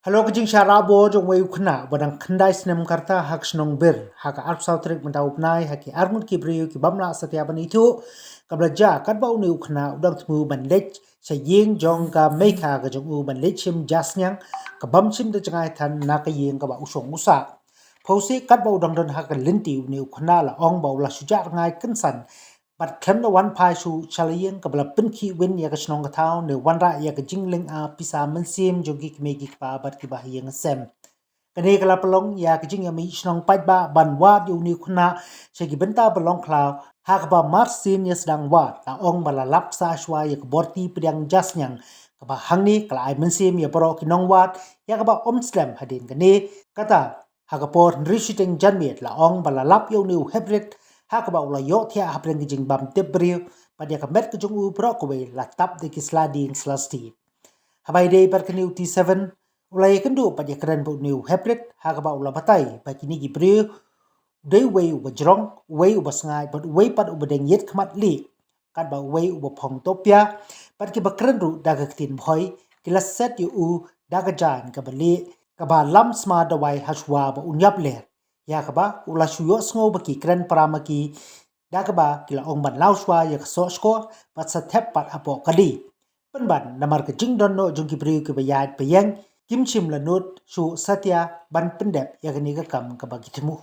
Halo kajing syarabo jong wayu khna badang khandai snem karta hak snong bir hak arp sautrik mentau pnai haki armut ki briyu ki bamla satya ban itu kablaja kat ba uni khna udang tmu ban lech saying jong ka meikha ka jong u ban lechim jasnyang ka bamchim de jangai than na ka yeng ka ba usong usa phausi kat ba udang don hak linti uni khna la ong ba la suja ngai kansanปัดเข็มละวันพายชูชาลียงกับละเป็นขี้เว้นยากชนองกะเท้าในวันระยากจิงเล็งอาพิสามันเสียมจงกิกเมกิกปาบัดกิบาเฮียงเซมกันเอกละปลงยากจิงยามีชนองปัดบาบันวาดอยู่นิวคณะเชกิบันตาบลองคลาวหากบามาร์ซินยสดังวาดละองบาละลับซาชวายากบอร์ตีเปียงจัสยังกับาหังนี้กลายมันเสียมยาปรอกินองวาดยากบาอมสแลมหดินกันนี้กะตาหากปอร์ริชิติงจันเมียดละองบาละลับอยู่นิวเฮบริดhak ba ula yo thia hapren kijing bam tebriu padia ka met kijung u pro ko la tap de kislading slasti habai dei par kniu t7 ula yekendu padia kren bu new hybrid hak ba ula batai pa kini gi briu dei wei u bajrong wei u basngai but wei pat u bedeng yet khmat li kat ba wei u phong topia pat ki bakren ru daga tin bhoi kila set yu u daga jan ka bali ka ba lam sma dawai hashwa ba unyap le ya kaba ula shuyo sngo baki kren paramaki da kaba kila ong ban lauswa ya so sko pat sa thep pat apo kadi penban namar ke jing don no jung ki priu ke bayat payang kim chim la not shu satya ban pendep ya kani ka kam ka bagi temu